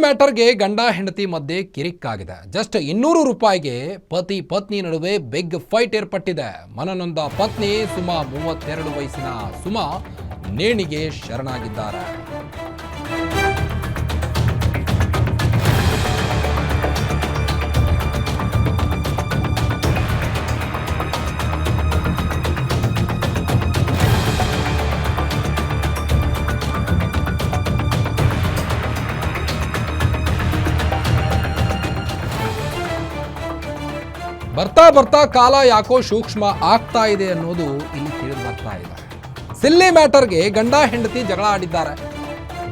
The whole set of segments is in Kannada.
ಮ್ಯಾಟರ್ಗೆ ಗಂಡ ಹೆಂಡತಿ ಮಧ್ಯೆ ಕಿರಿಕ್ಕಾಗಿದೆ. ಜಸ್ಟ್ 200 ರೂಪಾಯಿಗೆ ಪತಿ ಪತ್ನಿ ನಡುವೆ ಬಿಗ್ ಫೈಟ್ ಏರ್ಪಟ್ಟಿದೆ. ಮನನೊಂದ ಪತ್ನಿ ಸುಮಾ 32 ವಯಸ್ಸಿನ ಸುಮಾ ನೇಣಿಗೆ ಶರಣಾಗಿದ್ದಾರೆ. ಬರ್ತಾ ಬರ್ತಾ ಕಾಲ ಯಾಕೋ ಸೂಕ್ಷ್ಮ ಆಗ್ತಾ ಇದೆ ಅನ್ನೋದು ಇಲ್ಲಿ ತಿಳಿದು ಬರ್ತಾ ಇದೆ. ಸಿಲ್ಲಿ ಮ್ಯಾಟರ್ಗೆ ಗಂಡ ಹೆಂಡತಿ ಜಗಳ ಆಡಿದ್ದಾರೆ.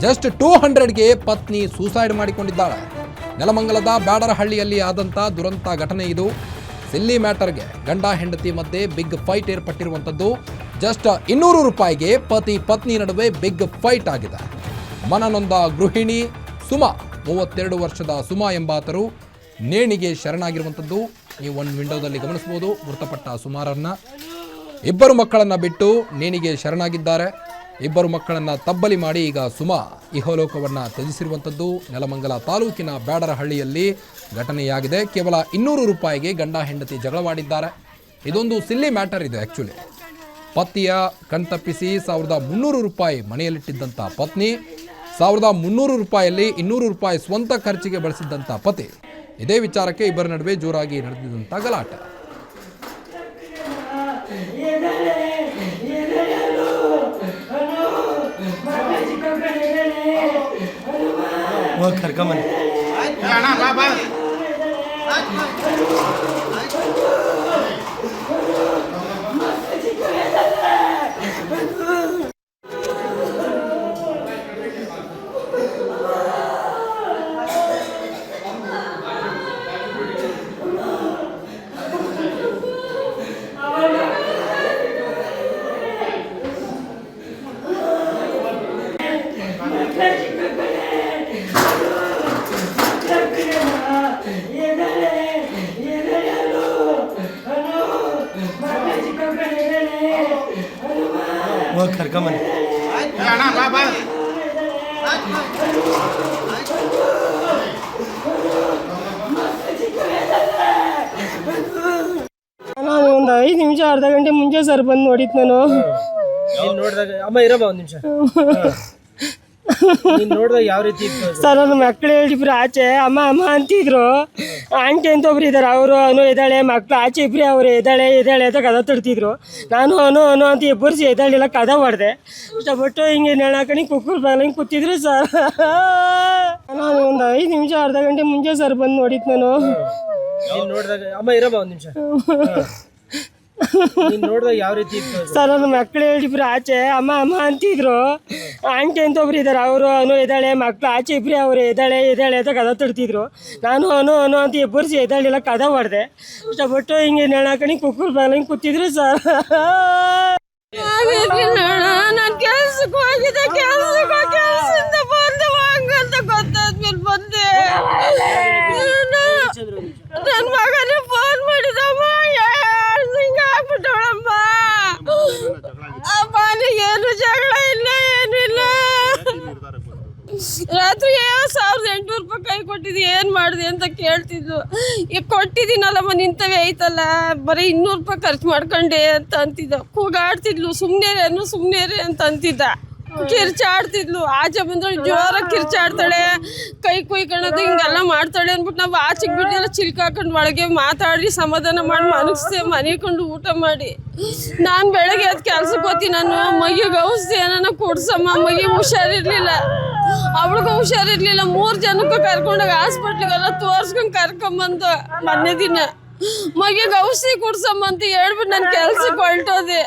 ಜಸ್ಟ್ 200ಗೆ ಪತ್ನಿ ಸೂಸೈಡ್ ಮಾಡಿಕೊಂಡಿದ್ದಾಳೆ. ನೆಲಮಂಗಲದ ಬ್ಯಾಡರಹಳ್ಳಿಯಲ್ಲಿ ಆದಂಥ ದುರಂತ ಘಟನೆ ಇದು. ಸಿಲ್ಲಿ ಮ್ಯಾಟರ್ಗೆ ಗಂಡ ಹೆಂಡತಿ ಮಧ್ಯೆ ಬಿಗ್ ಫೈಟ್ ಏರ್ಪಟ್ಟಿರುವಂಥದ್ದು. ಜಸ್ಟ್ 200 ರೂಪಾಯಿಗೆ ಪತಿ ಪತ್ನಿ ನಡುವೆ ಬಿಗ್ ಫೈಟ್ ಆಗಿದೆ. ಮನನೊಂದ ಗೃಹಿಣಿ ಸುಮಾ 32 ವರ್ಷದ ಸುಮಾ ಎಂಬಾತರು ನೇಣಿಗೆ ಶರಣಾಗಿರುವಂಥದ್ದು. ನೀವು ಒಂದು ವಿಂಡೋದಲ್ಲಿ ಗಮನಿಸಬಹುದು. ಮೃತಪಟ್ಟ ಸುಮಾರನ್ನ 2 ಮಕ್ಕಳನ್ನು ಬಿಟ್ಟು ನೇಣಿಗೆ ಶರಣಾಗಿದ್ದಾರೆ. 2 ಮಕ್ಕಳನ್ನು ತಬ್ಬಲಿ ಮಾಡಿ ಈಗ ಸುಮಾ ಇಹಲೋಕವನ್ನು ತ್ಯಜಿಸಿರುವಂಥದ್ದು. ನೆಲಮಂಗಲ ತಾಲೂಕಿನ ಬ್ಯಾಡರಹಳ್ಳಿಯಲ್ಲಿ ಘಟನೆಯಾಗಿದೆ. ಕೇವಲ 200 ರೂಪಾಯಿಗೆ ಗಂಡ ಹೆಂಡತಿ ಜಗಳವಾಡಿದ್ದಾರೆ. ಇದೊಂದು ಸಿಲ್ಲಿ ಮ್ಯಾಟರ್ ಇದೆ. ಆ್ಯಕ್ಚುಲಿ ಪತಿಯ ಕಣ್ತಪ್ಪಿಸಿ 1300 ರೂಪಾಯಿ ಮನೆಯಲ್ಲಿಟ್ಟಿದ್ದಂಥ ಪತ್ನಿ 1300 ರೂಪಾಯಲ್ಲಿ 200 ರೂಪಾಯಿ ಸ್ವಂತ ಖರ್ಚಿಗೆ ಬಳಸಿದ್ದಂಥ ಪತಿ. ಇದೇ ವಿಚಾರಕ್ಕೆ ಇಬ್ಬರ ನಡುವೆ ಜೋರಾಗಿ ನಡೆದಿದ್ದಂಥ ಗಲಾಟೆ. ನಾನು ಒಂದು 5 ನಿಮಿಷ ಅರ್ಧ ಗಂಟೆ ಮುಂಚೆ ಸರ್ ಬಂದು ನೋಡಿದ್ದು. ನಾನು ನೋಡಿದಾಗ ಅಮ್ಮ ಇರಮ್ಮ ಒಂದು ನಿಮಿಷ ನೋಡಿದಾಗ ಯಾವ ರೀತಿ ಸರ್ ನನ್ನ ಮಕ್ಕಳು ಹೇಳಿಬ್ರು ಆಚೆ ಅಮ್ಮ ಅಮ್ಮ ಅಂತಿದ್ರು. ಆಂಟಿ ಅಂತ ಒಬ್ರು ಇದ್ದಾರೆ, ಅವರು ಅನು ಇದ್ದಾಳೆ, ಮಕ್ಕಳು ಆಚೆ ಇಬ್ಬರೇ ಅವರು ಎದ್ದಾಳೆ ಅಂತ ಕದ ತಡ್ತಿದ್ರು. ನಾನು ಅನು ಅಂತ ಇಬ್ಬರು ಎದ್ದಾಳಿಲ್ಲ ಕದ ಹೊಡೆದೆ. ಇಷ್ಟಪಟ್ಟು ಹಿಂಗೆ ನೆಳಾಕಣಿ ಕುಕ್ಕರ್ ಬಾಗಿಲು ಹಿಂಗೆ ಕೂತಿದ್ರು ಸರ್. ನಾನು ಒಂದು 5 ನಿಮಿಷ ಅರ್ಧ ಗಂಟೆ ಮುಂಚೆ ಸರ್ ಬಂದು ನೋಡಿದ್ದು. ನಾನು ನೋಡಿದಾಗ ಅಮ್ಮ ಇರಮ್ಮ ಒಂದು ನಿಮಿಷ ನೋಡಿದಾಗ ಯಾವ ರೀತಿ ಸರ್ ನನ್ನ ಮಕ್ಕಳು ಹೇಳಿಬ್ರು ಆಚೆ ಅಮ್ಮ ಅಮ್ಮ ಅಂತಿದ್ರು. ಆಂಟಿ ಅಂತ ಒಬ್ರು ಇದ್ದಾರೆ, ಅವರು ಅನು ಇದ್ದಾಳೆ, ಮಕ್ಕಳು ಆಚೆ ಇಬ್ಬರೇ ಅವರು ಎದ್ದಾಳೆ ಅಂತ ಕದ ತಡ್ತಿದ್ರು. ನಾನು ಅನು ಅಂತ ಇಬ್ಬರು ಎದ್ದಾಳಿಲ್ಲ ಕದ ಹೊಡೆದೆ. ಇಷ್ಟಪಟ್ಟು ಹಿಂಗೆ ನೆಳಾಕಣಿ ಕುಕ್ಕರ್ ಬಾಗಿಲು ಹಿಂಗೆ ಕೂತಿದ್ರು ಸರ್. ನಾನು ಕೆಲ್ಸಕ್ಕೆ ಹೋಗಿದ್ದೆ, ಕೆಲಸದಿಂದ ಬಂದು ಹಂಗಂತ ಗೊತ್ತಾದ್ಮೇಲೆ ಬಂದೆ. ನನ್ನ ಮಗನೇ ಫೋನ್ ಮಾಡಿದಮ್ಮ, ಹಿಂಗೆ ಆಗ್ಬಿಟ್ಟವಳಮ್ಮ. ಅಮ್ಮ ಏನು ಜಗಳ ಇಲ್ಲ ಏನಿಲ್ಲ. ರಾತ್ರಿ 1800 ರೂಪಾಯಿ ಕೈ ಕೊಟ್ಟಿದ್ದು ಏನು ಮಾಡಿದೆ ಅಂತ ಕೇಳ್ತಿದ್ಲು. ಈಗ ಕೊಟ್ಟಿದ್ದೀನಲ್ಲಮ್ಮ ನಿಂತವೇ ಐತಲ್ಲ, ಬರೀ 200 ರೂಪಾಯಿ ಖರ್ಚು ಮಾಡ್ಕೊಂಡೆ ಅಂತ ಅಂತಿದ್ದ. ಕೂಗಾಡ್ತಿದ್ಲು, ಸುಮ್ಮನೆ ಅಂತ ಅಂತಿದ್ದ. ಕಿರ್ಚಾಡ್ತಿದ್ಲು. ಆಚೆ ಬಂದ್ರೆ ಜೋರಾಗಿ ಕಿರ್ಚಾಡ್ತಾಳೆ, ಕೈ ಕುಯ್ಕೊಳ್ಳೋದು ಹಿಂಗೆಲ್ಲ ಮಾಡ್ತಾಳೆ ಅಂದ್ಬಿಟ್ಟು ನಾವು ಆಚೆಗೆ ಬಿಟ್ಟೆಲ್ಲ ಚಿಲ್ಕಾಕೊಂಡು ಒಳಗೆ ಮಾತಾಡಿ ಸಮಾಧಾನ ಮಾಡಿ ಮನಗಿಸ್ದೆ. ಮನೆಕೊಂಡು ಊಟ ಮಾಡಿ ನಾನು ಬೆಳಗ್ಗೆ ಅದು ಕೆಲ್ಸಕ್ಕೆ ಹೋಗ್ತೀನಿ. ನಾನು ಮಗಿಗೆ ಔಷಧಿ ಏನಾನ ಕೊಡ್ಸಮ್ಮ, ಮಗಿಗೆ ಹುಷಾರಿರ್ಲಿಲ್ಲ, ಅವಳಿಗೂ ಹುಷಾರಿರ್ಲಿಲ್ಲ. 3 ಜನಕ್ಕೂ ಕರ್ಕೊಂಡೋಗಿ ಹಾಸ್ಪಿಟ್ಲಿಗೆಲ್ಲ ತೋರ್ಸ್ಕೊಂಡು ಕರ್ಕೊಂಬಂದು ಮೊನ್ನೆ ದಿನ ಮಗಿಗೆ ಔಷಧಿ ಕೊಡ್ಸಮ್ಮ ಅಂತ ಹೇಳ್ಬಿಟ್ಟು ನಾನು ಕೆಲ್ಸಕ್ಕೆ ಹೊರಟೋದೆ.